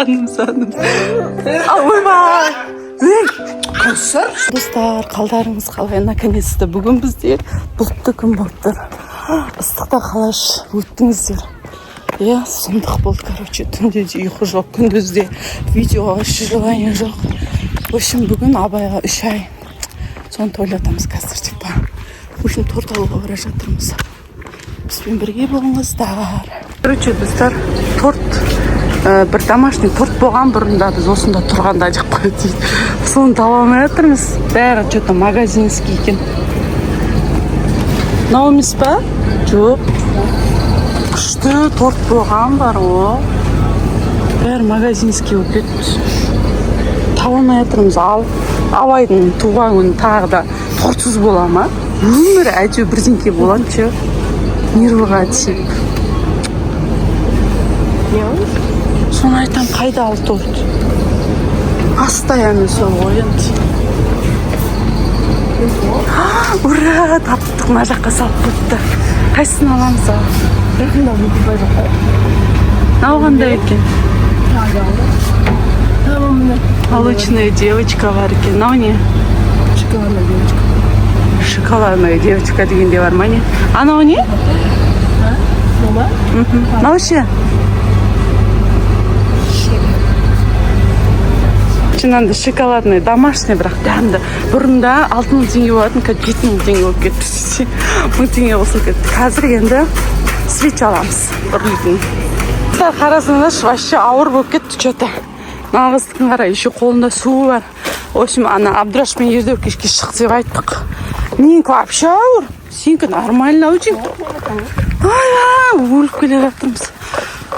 Саным. Ойбай. Қосыр. Достар, қалдарыңыз қалай? Наконец-то бүгін бізде бұлтты күн болып тұр. Ыстықта қалаш өттіңіздер. Я сұмдық болды, короче, түнде де ұйқы жоқ, күндіз де видеоға желание жоқ. В общем, бүгін Абайға 3 ай. Соны тойлатамыз қазір, типа. В общем, торт алуға бара жатырмыз. Бізбен бірге болыңыздар. Короче, біздер торт, бір домашний торт болған бұрында біз осында тұрғанда жеп қойды. Соны таба алмай жатырмыз. Бәрі что-то магазинский екен. Мынау емес па? Жоқ. Күшті торт болған бар о. Бәрі магазинский болып кетті. Таба алмай жатырмыз. Ал Абайдың туған күні тағы да тортсыз бола ма? Өмірі әйтеуір бірдеңке болған че. Нервыға тиіп. Соны айтам, қайда ал торт? Постоянно сол ғой енді. Ура, таптық, мына жаққа салып қойыпты. Қайсысын аламыз ал? Жақында бұлтыбай жаққа. Мынау қандай екен? Молочная девочка бар екен. Мынау не? Шоколадная девочка. Шоколадная девочка дегенде бар ма не? Анау не? Мама? Мынау ше? Шынанда шоколадный, домашний, бірақ дәмді. Бұрында 6.000 теңге болатын, қазір 7.000 теңге болып кетті. 1000 теңге қосылып кетті. Қазір енді свеч аламыз. Үрлейтін. Қарасаңдар, вообще ауыр болып кетті что-то. Нағыздың қара, еще қолында суы бар. В общем, ана Абдраш мен ердеу кешке шық деп айттық. Менікі вообще ауыр. Сенікі нормально очень. Ай, өліп келе жатырмыз.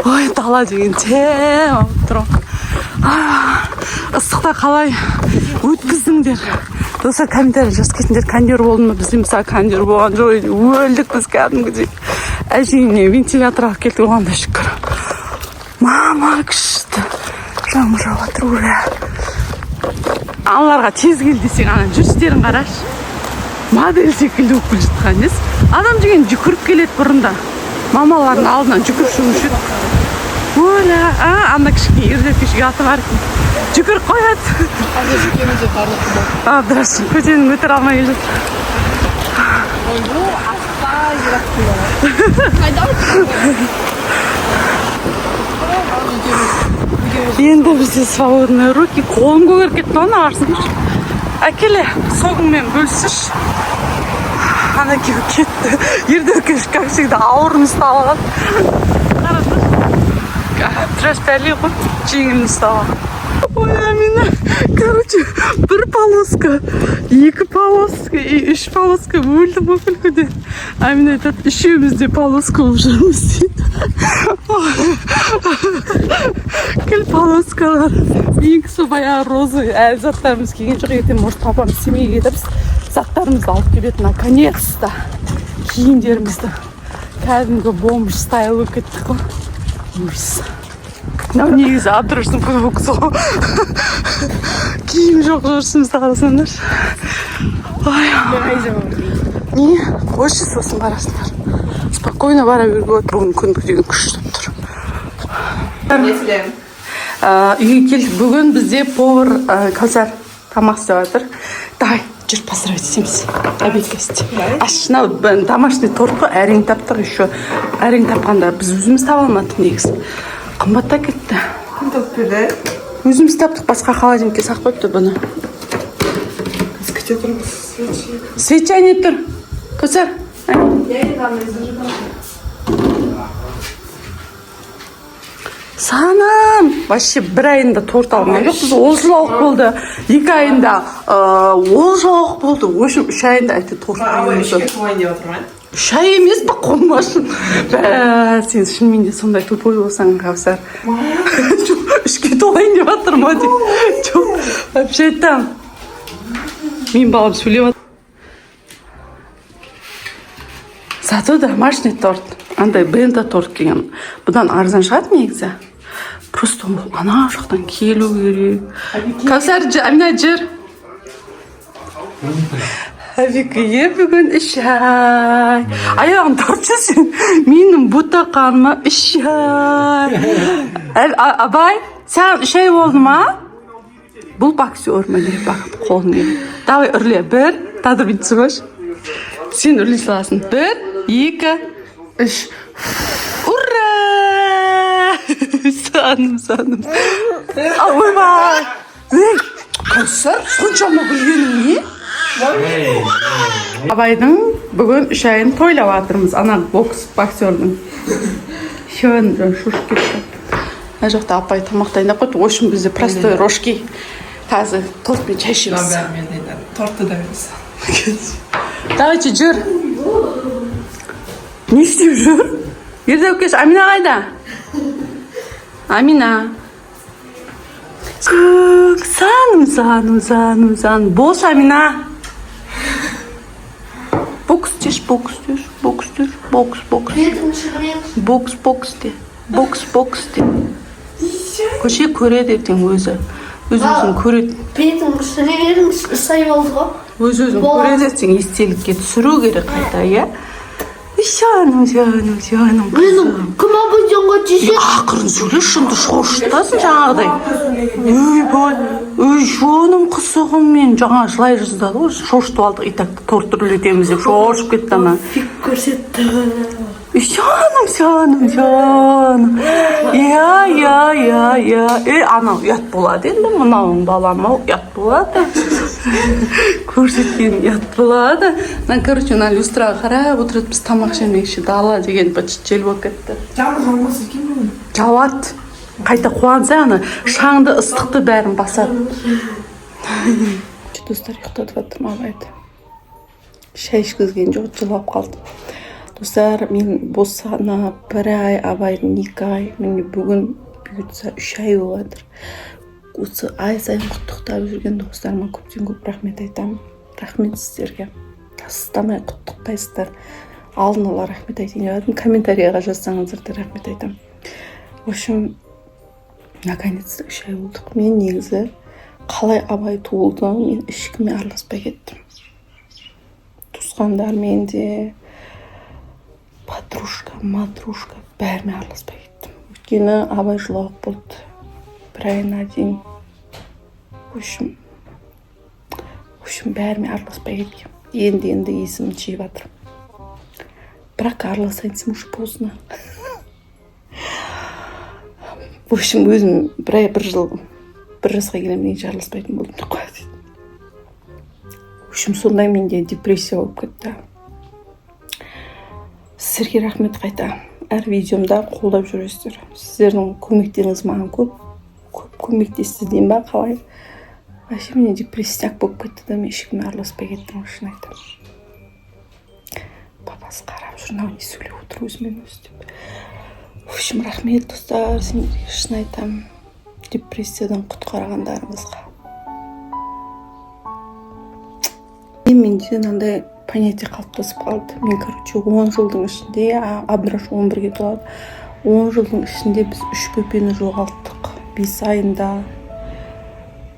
Ой, дала деген тем тұр. Ыстықта қалай өткіздіңдер? Достар, комментарий жазып кетіңдер. Кондер болды ма? Бізде мысалы кондер болған жоқ. Өлдік біз кәдімгідей. Әжейіне вентилятор алып келді, оған да шүкір. Мама күшті. Жаңбыр жауып жатыр, ура. Аналарға тез кел десең, ана жүрістерін қарашы. Модель секілді болып келе жатқан емес. Адам деген жүгіріп келеді бұрында. Мамалардың алдынан жүгіріп жүруші. Оля, ана кішкене ердеп кешке аты бар екен. Жүгіріп қояды. Қазір жүкеміз де барлық болды. Абдрашын көтенің өтір алмай келе жатыр. Ой, аста жирақ қылады. Қайда Енді бізде свободные руки, қолын көгеріп кетті, оны арсыңдар. Әкеле, соғыңмен бөлсіш. Ана кеуіп кетті. Ердеп кешкі, как всегда, ауырын ұстап алады. Треш пәлі ғой, жеңілін ұстап. Ой, Амина, короче, бір полоска, 2 полоска и 3 полоска өлді бұл күлкіден. Амина айтады, үшеумізде полоска болып жүрміз дейді. Кіл полоскалар. Ең баяғы розы, әлі заттарымыз келген жоқ. Ертең, может, папам семейге кетіпіз. Заттарымызды алып келеді, наконец-то. Киімдерімізді. Кәдімгі бомж стайл болып кеттік қой. Ужас. Негізі Абдраштың футболкасы ғой. Киім жоқ жүрсімізді қарасаңдар. Не? Қойшы сосын қарасыңдар. Спокойно бара беруге болады. Бүгін күндік деген күшті тұр. Үйге келдік. Бүгін бізде повар Кәусар тамақ істеп жатыр. Давай, жүр поздравить етеміз. Обедкесте. Ашына домашний торт қой, әрең таптық еще. Әрең тапқанда біз өзіміз таба алмадық негізі. Қымбатта кетті. Өзіміз таптық, басқа холодильникке сақ қойыпты бұны. Біз күте тұрмыз. Свеча не тұр. Кәусар. Саным! Вообще бір айында торт алмай жоқ. Біз ол жылауық болды. 2 айында ол жылауық болды. В общем, 3 айында әйті торт алмай жоқ. 3 ай емес па, қолмашын. Сен шынымен де сондай тупой болсаң, Кәусар. 3-ке толайын деп жатыр ма деп. Вообще айтам. Мен балам сөйлеп жатыр. Зато домашний торт. Андай бенда торт келген. Бұдан арзан шығады негізі. Просто ана жақтан келу керек. Кәусар, Амина жүр. Әбекеге бүгін үш ай. Аяғын тартшысың. Менің бұтақаныма үш ай. Абай, сән үш ай болды ма? Бұл боксер міне бақ қолын келі. Давай үрле. Бір, тадыр бітсі көш. Сен үрлей саласың. Бір, екі, үш. Ура! Саным. Ойбай. Қасыр, соншама күлгенің не? Абайдың бүгін үш айын тойлап атырмыз. Ана боксердің. Шөн шушып кетті. Ана жақта апай тамақтайында қойды. Ошын бізде простой рожки. Қазір тортпен чай ішеміз. Торты да емес. Давайте жүр. Не істеп жүр? Ерде өкеш, Амина қайда? Амина. Саным. Бос, Амина. Бокс деш. Бокс де. Көше көреді ертең өзі. Өзін көреді. Бетің түсіре беріңіз, ұсай болды ғой. Өзін көреді ертең естелікке түсіру керек қайта, иә? Жаным. Менің кім абайжанға түйсе? Ақырын сөйлес, шынды шошытасың жаңағыдай. Өй, жаным қызығым мен жаңа жылай жаздады ғой, шошытып алдық, итакты торт үрлетеміз деп шошып кетті ана. Фик көрсетті. Жаным. Я. Анау ұят болады енді, мынауың балама ұят болады. Көрсеткен ұят болады. Короче, ана люстраға қарап отырады, біз тамақ жемекші дала деген почти жел болып кетті. Жауыз екен бүгін. Жауады. Қайта қуанса, ана шаңды ыстықты бәрін басады. Достар ұйықтатып жатырмын Абайды. Шай ішкізген жоқ, жылап қалды. Достар, мен босанып, бір ай, Абайдың 2 ай, міне бүгін бұйыртса 3 ай болады. Осы ай сайын құттықтап жүрген достарыма көптен көп рахмет айтамын. Рахмет сіздерге. Тастамай құттықтайсыздар. Алдын ала рахмет айтайын деп едім. Комментарияға жазсаңыздар да рахмет айтамын. В общем, наконец-то 3 ай болдық. Мен негізі қалай Абай туылды, мен ешкіммен араласпай кеттім. Туысқандармен де, подружка, матрушка, бәрімен араласпай кеттім. Өйткені Абай жылауық болды. Бір айына дейін. В общем, бәрімен араласпай кеткем. Енді есімін жиып жатыр. Бірақ араласайынсым уж поздно. В общем, өзім бір жасқа келемін дейін араласпайтын болдым деп қояды. В общем, сондай менде депрессия болып кетті. Сіздерге рахмет қайта. Әр видеомда қолдап жүресіздер. Сіздердің көмектеріңіз маған көп көмектесті дейін ба, қалай? Вообще менде депрессияк болып кетті да, мен ешкіммен араласпай кеттім, шын айтамын. Папасы қарап жүр, мынау не сөйлеп отыр өзімен өзі деп. В общем, рахмет достар, сендерге шын айтамын. Депрессиядан құтқарғандарыңызға. Менде мынандай понятие қалыптасып қалды. Мен, 10 жылдың ішінде, Абдраш 11-ге толады. 10 жылдың ішінде біз 3 көпені жоғалттық. 5 айында,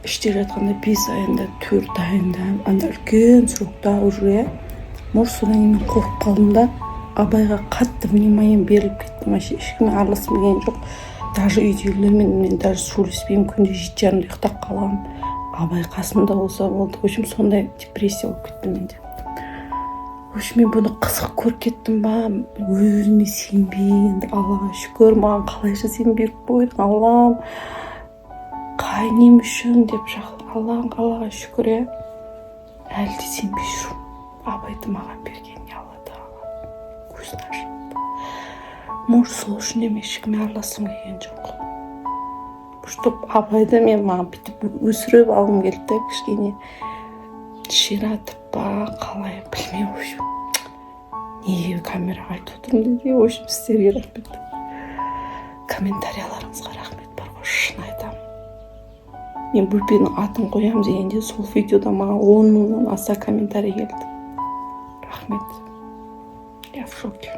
іште жатқанда 5 айында, 4 айында, анда үлкен срокта уже. Может, содан кейін мен қорқып қалдым да, Абайға қатты внимание беріліп кеттім. Вообще ешкіммен араласым келген жоқ. Даже үйдегілермен мен даже сөйлеспеймін, күнде 7:30-да ұйықтап қаламын. Абай қасымда болса болды. В общем, сондай депрессия болып кетті менде. В общем, мен бұны қызық көріп кеттім ба, өзіме сенбей, енді Аллаға шүкір, маған қалайша сен беріп қойдың, Аллам, қай нем үшін деп Аллаға шүкір, әлі де сенбей жүрмін. Абайды маған берген Алла Тағала көзін ашып. Может, сол үшін де мен ешкіммен араласқым келген жоқ. Чтоб Абайды маған бүйтіп өсіріп алғым келді, кішкене ширатып ба, қалай білмеймін, в общем. Неге камераға айтып отырмын деді, в общем, сіздерге рахмет. Комментарияларыңызға рахмет бар ғой, шын айтамын. Мен бөпенің атын қоямын дегенде, сол видеода маған 10 000-нан аса комментарий келді. Рахмет. Я в шоке.